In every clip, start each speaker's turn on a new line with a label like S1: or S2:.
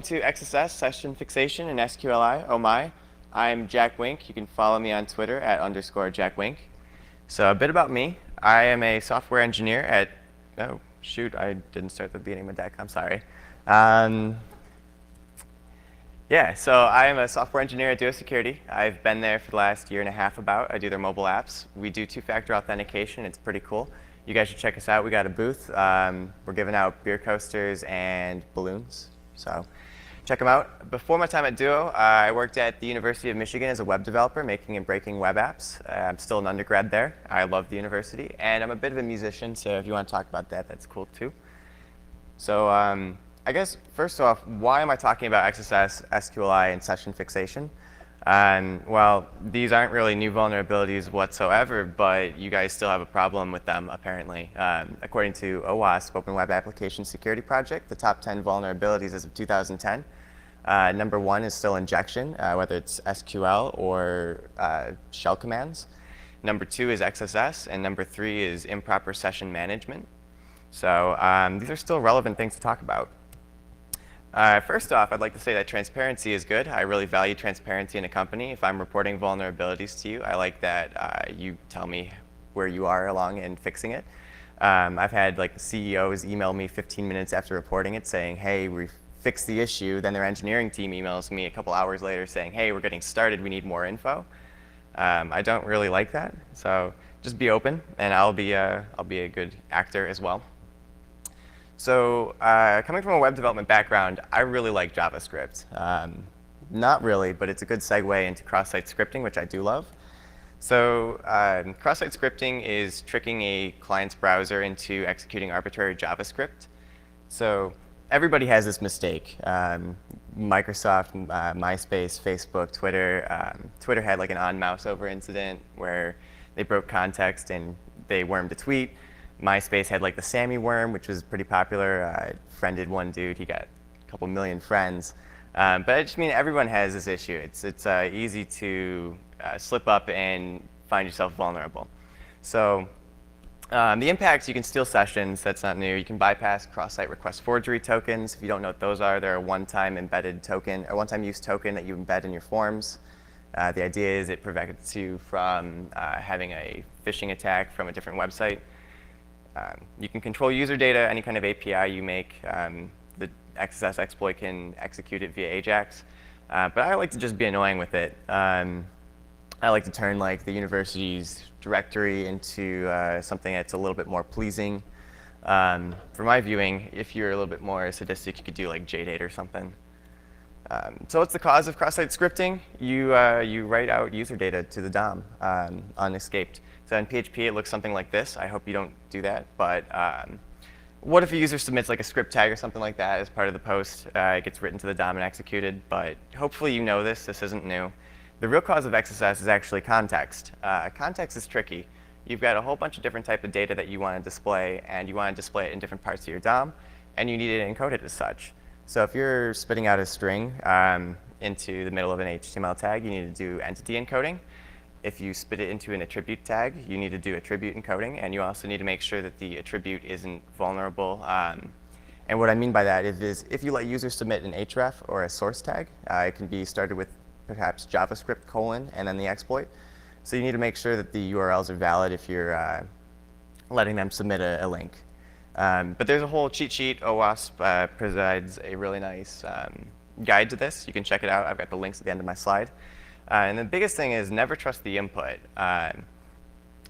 S1: To XSS, Session Fixation, and SQLi. Oh my. I'm Jack Wink. You can follow me on Twitter at _Jack Wink. So a bit about me. I am a software engineer at, oh shoot, I didn't start the beginning of my deck, I'm sorry. Yeah, so I am a software engineer at Duo Security. I've been there for the last year and a half about. I do their mobile apps. We do two-factor authentication. It's pretty cool. You guys should check us out. We got a booth. We're giving out beer coasters and balloons. So check them out. Before my time at Duo, I worked at the University of Michigan as a web developer, making and breaking web apps. I'm still an undergrad there. I love the university. And I'm a bit of a musician, so if you want to talk about that, that's cool too. So I guess, first off, why am I talking about XSS, SQLi, and session fixation? Well, these aren't really new vulnerabilities whatsoever, but you guys still have a problem with them, apparently. According to OWASP, Open Web Application Security Project, the top 10 vulnerabilities as of 2010, number 1 is still injection, whether it's SQL or shell commands. Number 2 is XSS, and number 3 is improper session management. So these are still relevant things to talk about. First off, I'd like to say that transparency is good. I really value transparency in a company. If I'm reporting vulnerabilities to you, I like that you tell me where you are along in fixing it. I've had like CEOs email me 15 minutes after reporting it saying, hey, we fixed the issue. Then their engineering team emails me a couple hours later saying, hey, we're getting started. We need more info. I don't really like that. So just be open, and I'll be a good actor as well. So coming from a web development background, I really like JavaScript. Not really, but it's a good segue into cross-site scripting, which I do love. So cross-site scripting is tricking a client's browser into executing arbitrary JavaScript. So everybody has this mistake. Microsoft, MySpace, Facebook, Twitter. Twitter had like an on-mouse over incident where they broke context and they wormed a tweet. MySpace had like the Sammy worm, which was pretty popular. I friended one dude. He got a couple million friends. But I just mean everyone has this issue. It's easy to slip up and find yourself vulnerable. So the impacts, you can steal sessions. That's not new. You can bypass cross-site request forgery tokens. If you don't know what those are, they're a one-time embedded token, a one-time use token that you embed in your forms. The idea is it prevents you from having a phishing attack from a different website. You can control user data, any kind of API you make. The XSS exploit can execute it via AJAX. But I like to just be annoying with it. I like to turn like the university's directory into something that's a little bit more pleasing. For my viewing, if you're a little bit more sadistic, you could do like JDate or something. So what's the cause of cross-site scripting? You write out user data to the DOM unescaped. So in PHP, it looks something like this. I hope you don't do that. But what if a user submits like a script tag or something like that as part of the post? It gets written to the DOM and executed. But hopefully you know this. This isn't new. The real cause of XSS is actually context. Context is tricky. You've got a whole bunch of different types of data that you want to display, and you want to display it in different parts of your DOM, and you need it encoded as such. So if you're spitting out a string into the middle of an HTML tag, you need to do entity encoding. If you spit it into an attribute tag, you need to do attribute encoding, and you also need to make sure that the attribute isn't vulnerable. And what I mean by that is if you let users submit an href or a source tag, it can be started with perhaps JavaScript : and then the exploit. So you need to make sure that the URLs are valid if you're letting them submit a link. But there's a whole cheat sheet. OWASP provides a really nice guide to this. You can check it out. I've got the links at the end of my slide. And the biggest thing is never trust the input.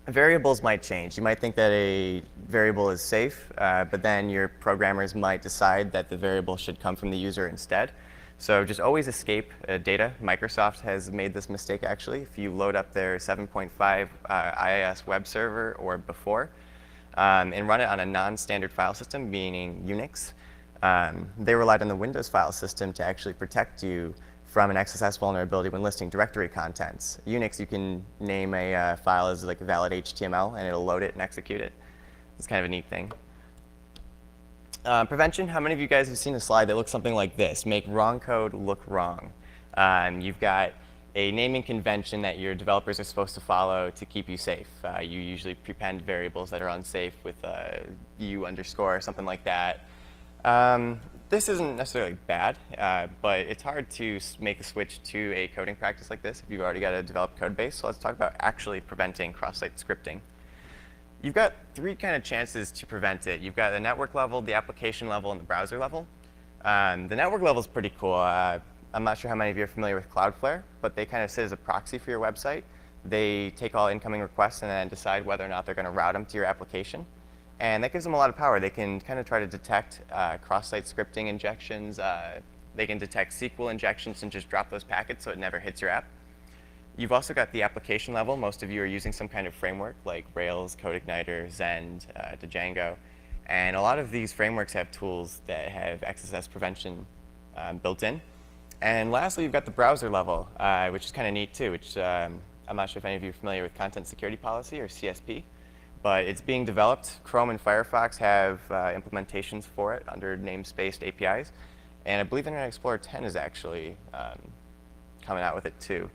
S1: Variables might change. You might think that a variable is safe, but then your programmers might decide that the variable should come from the user instead. So just always escape data. Microsoft has made this mistake, actually. If you load up their 7.5 IIS web server or before and run it on a non-standard file system, meaning Unix, they relied on the Windows file system to actually protect you from an XSS vulnerability when listing directory contents. Unix, you can name a file as like valid HTML, and it'll load it and execute it. It's kind of a neat thing. Prevention, how many of you guys have seen a slide that looks something like this? Make wrong code look wrong. You've got a naming convention that your developers are supposed to follow to keep you safe. You usually prepend variables that are unsafe with u_ or something like that. This isn't necessarily bad, but it's hard to make a switch to a coding practice like this if you've already got a developed code base. So let's talk about actually preventing cross-site scripting. You've got three kind of chances to prevent it. You've got the network level, the application level, and the browser level. The network level is pretty cool. I'm not sure how many of you are familiar with Cloudflare, but they kind of sit as a proxy for your website. They take all incoming requests and then decide whether or not they're going to route them to your application. And that gives them a lot of power. They can kind of try to detect cross-site scripting injections. They can detect Sql injections and just drop those packets so it never hits your app. You've also got the application level. Most of you are using some kind of framework like Rails, CodeIgniter, Zend, Django. And a lot of these frameworks have tools that have XSS prevention built in. And lastly, you've got the browser level, which is kind of neat too, which I'm not sure if any of you are familiar with Content Security Policy, or CSP. But it's being developed. Chrome and Firefox have implementations for it under namespaced APIs. And I believe Internet Explorer 10 is actually coming out with it too.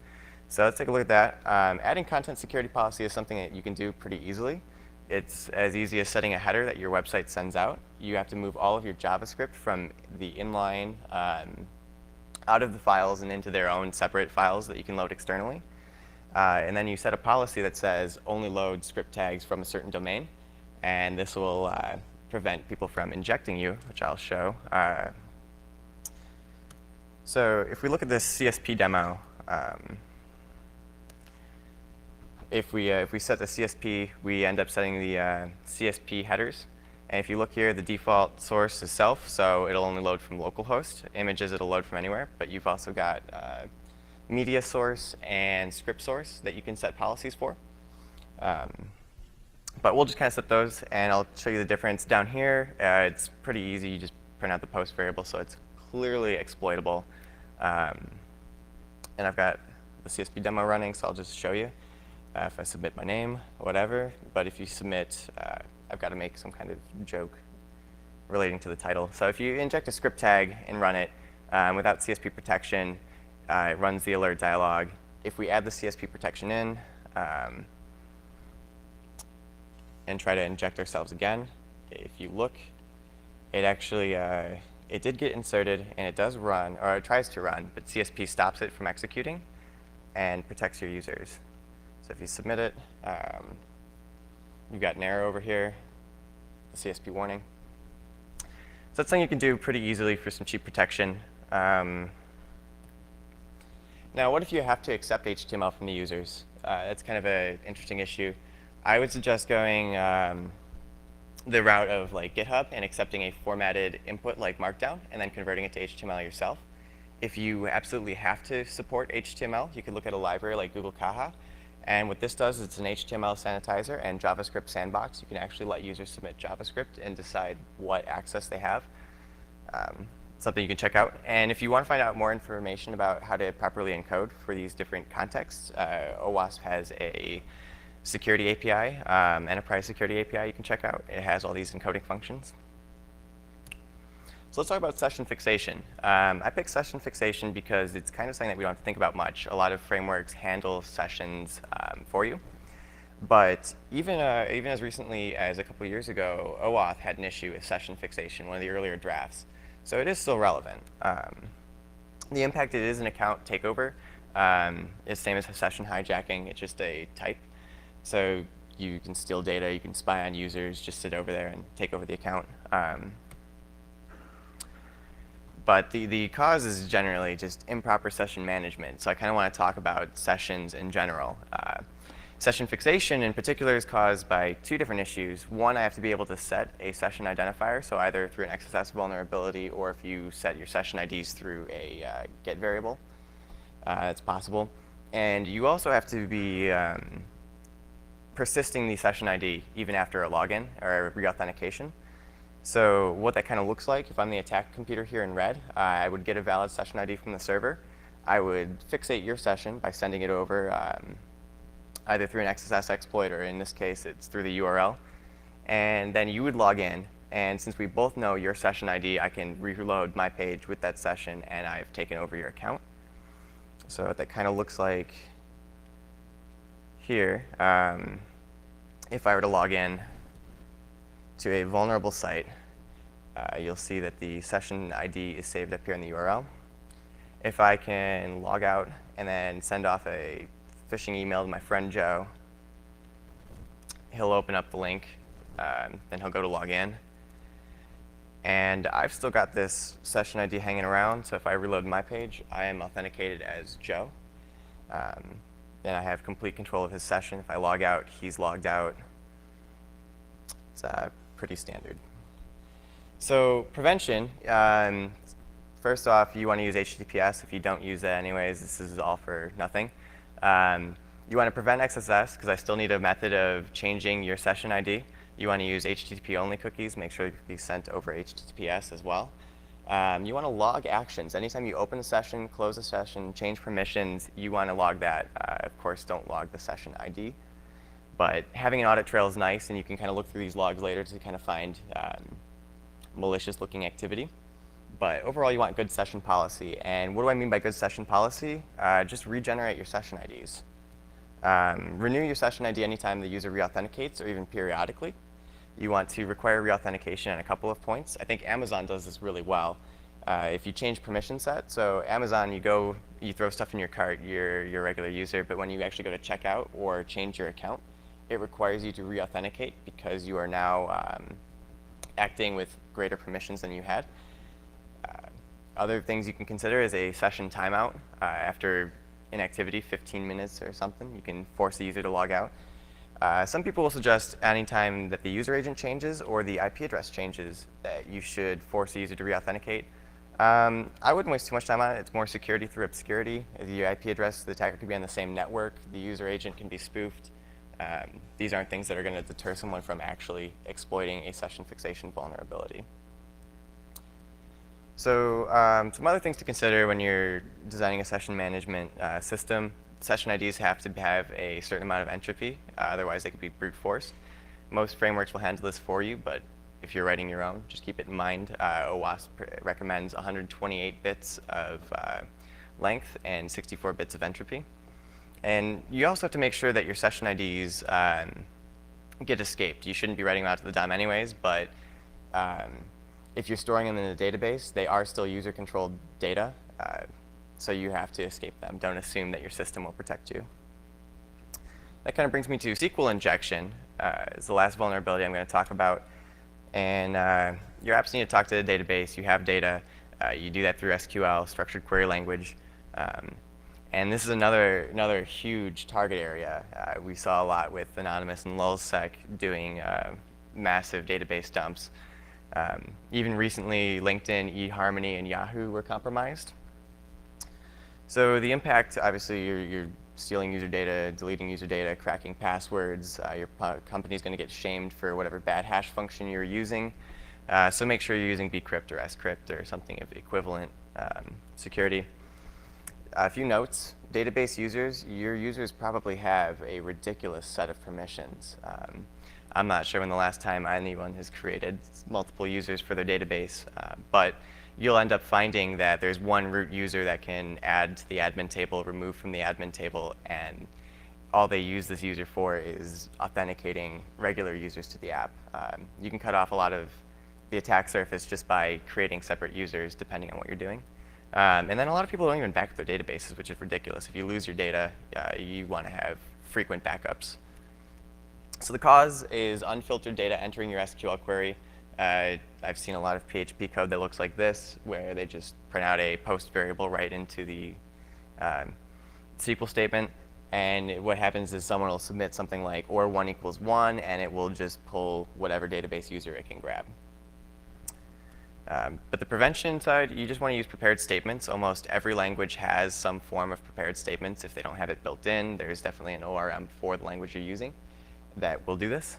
S1: So let's take a look at that. Adding content security policy is something that you can do pretty easily. It's as easy as setting a header that your website sends out. You have to move all of your JavaScript from the inline out of the files and into their own separate files that you can load externally. And then you set a policy that says only load script tags from a certain domain. And this will prevent people from injecting you, which I'll show. So if we look at this CSP demo, if we set the CSP, we end up setting the CSP headers. And if you look here, the default source is self, so it'll only load from localhost. Images, it'll load from anywhere. But you've also got media source and script source that you can set policies for. But we'll just kind of set those, and I'll show you the difference. Down here, it's pretty easy. You just print out the post variable, so it's clearly exploitable. And I've got the CSP demo running, so I'll just show you. If I submit my name, whatever. But if you submit, I've got to make some kind of joke relating to the title. So if you inject a script tag and run it without CSP protection, it runs the alert dialog. If we add the CSP protection in and try to inject ourselves again, if you look, it actually, it did get inserted, and it does run, or it tries to run, but CSP stops it from executing and protects your users. So if you submit it, you've got an error over here, the CSP warning. So that's something you can do pretty easily for some cheap protection. Now, what if you have to accept HTML from the users? That's kind of an interesting issue. I would suggest going the route of like GitHub and accepting a formatted input like Markdown and then converting it to HTML yourself. If you absolutely have to support HTML, you could look at a library like Google Kaha. And what this does is it's an HTML sanitizer and JavaScript sandbox. You can actually let users submit JavaScript and decide what access they have. Something you can check out. And if you want to find out more information about how to properly encode for these different contexts, OWASP has a security API, enterprise security API you can check out. It has all these encoding functions. So let's talk about session fixation. I picked session fixation because it's kind of something that we don't have to think about much. A lot of frameworks handle sessions for you. But even as recently as a couple years ago, OAuth had an issue with session fixation, one of the earlier drafts. So it is still relevant. The impact, it is an account takeover. It's the same as session hijacking. It's just a type. So you can steal data, you can spy on users, just sit over there and take over the account. But the cause is generally just improper session management. So I kind of want to talk about sessions in general. Session fixation in particular is caused by two different issues. One, I have to be able to set a session identifier, so either through an XSS vulnerability or if you set your session IDs through a get variable, it's possible. And you also have to be persisting the session ID even after a login or reauthentication. So what that kind of looks like, if I'm the attack computer here in red, I would get a valid session ID from the server. I would fixate your session by sending it over either through an XSS exploit, or in this case, it's through the URL. And then you would log in. And since we both know your session ID, I can reload my page with that session, and I've taken over your account. So what that kind of looks like here, if I were to log in to a vulnerable site, you'll see that the session ID is saved up here in the URL. If I can log out and then send off a phishing email to my friend Joe, he'll open up the link, then he'll go to log in. And I've still got this session ID hanging around, so if I reload my page, I am authenticated as Joe. Then I have complete control of his session. If I log out, he's logged out. It's pretty standard. So prevention, first off, you want to use HTTPS. If you don't use that anyways, this is all for nothing. You want to prevent XSS, because I still need a method of changing your session ID. You want to use HTTP-only cookies. Make sure they can be sent over HTTPS as well. You want to log actions. Anytime you open a session, close a session, change permissions, you want to log that. Of course, don't log the session ID. But having an audit trail is nice, and you can kind of look through these logs later to kind of find malicious-looking activity. But overall, you want good session policy. And what do I mean by good session policy? Just regenerate your session IDs. Renew your session ID anytime the user reauthenticates, or even periodically. You want to require reauthentication at a couple of points. I think Amazon does this really well. If you change permission set, so Amazon, you throw stuff in your cart, you're a regular user, but when you actually go to checkout or change your account, it requires you to reauthenticate because you are now acting with greater permissions than you had. Other things you can consider is a session timeout. After inactivity, 15 minutes or something, you can force the user to log out. Some people will suggest anytime that the user agent changes or the IP address changes that you should force the user to reauthenticate. I wouldn't waste too much time on it. It's more security through obscurity. If the IP address, the attacker could be on the same network. The user agent can be spoofed. These aren't things that are going to deter someone from actually exploiting a session fixation vulnerability. So some other things to consider when you're designing a session management system. Session IDs have to have a certain amount of entropy, otherwise they could be brute forced. Most frameworks will handle this for you, but if you're writing your own, just keep it in mind. OWASP recommends 128 bits of length and 64 bits of entropy. And you also have to make sure that your session IDs get escaped. You shouldn't be writing them out to the DOM anyways, but if you're storing them in a database, they are still user-controlled data. So you have to escape them. Don't assume that your system will protect you. That kind of brings me to Sql Injection. Is the last vulnerability I'm going to talk about. And your apps need to talk to the database. You have data. You do that through SQL, structured query language. And this is another huge target area. We saw a lot with Anonymous and lulzsec doing massive database dumps. Even recently, LinkedIn, eHarmony, and Yahoo were compromised. So the impact, obviously, you're stealing user data, deleting user data, cracking passwords. Your company's going to get shamed for whatever bad hash function you're using. So make sure you're using bcrypt or scrypt or something of equivalent security. A few notes. Database users, your users probably have a ridiculous set of permissions. I'm not sure when the last time anyone has created multiple users for their database, but you'll end up finding that there's one root user that can add to the admin table, remove from the admin table, and all they use this user for is authenticating regular users to the app. You can cut off a lot of the attack surface just by creating separate users depending on what you're doing. And then a lot of people don't even back up their databases, which is ridiculous. If you lose your data, you want to have frequent backups. So the cause is unfiltered data entering your SQL query. I've seen a lot of PHP code that looks like this, where they just print out a post variable right into the SQL statement. And what happens is someone will submit something like or 1 equals 1, and it will just pull whatever database user it can grab. But the prevention side, you just want to use prepared statements. Almost every language has some form of prepared statements. If they don't have it built in, there's definitely an ORM for the language you're using that will do this.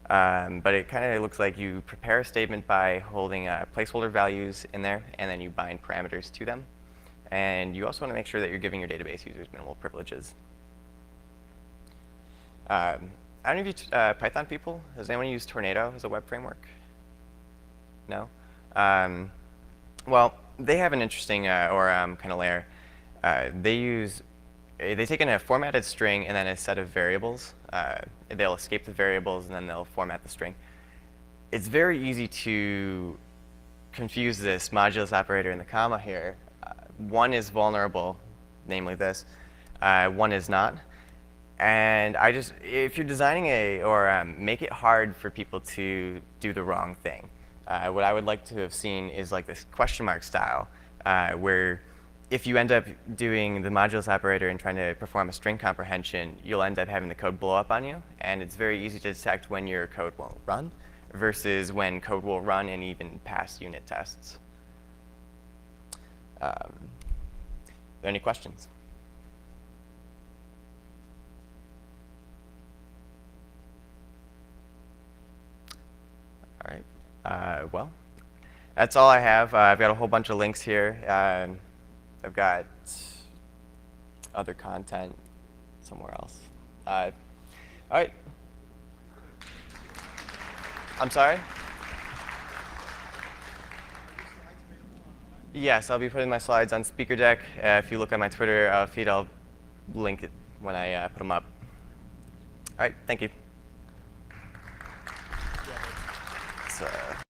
S1: But it kind of looks like you prepare a statement by holding placeholder values in there, and then you bind parameters to them. And you also want to make sure that you're giving your database users minimal privileges. I don't know if you Python people. Does anyone use Tornado as a web framework? No? Well, they have an interesting ORM kind of layer. They take in a formatted string and then a set of variables. They'll escape the variables and then they'll format the string. It's very easy to confuse this modulus operator and the comma here. One is vulnerable, namely this. One is not. And if you're designing make it hard for people to do the wrong thing, what I would like to have seen is like this question mark style, where if you end up doing the modulus operator and trying to perform a string comprehension, you'll end up having the code blow up on you. And it's very easy to detect when your code won't run versus when code will run and even pass unit tests. Are there any questions? All right. Well, that's all I have. I've got a whole bunch of links here. I've got other content somewhere else. All right. I'm sorry? Yes, I'll be putting my slides on speaker deck. If you look at my Twitter feed, I'll link it when I put them up. All right, thank you.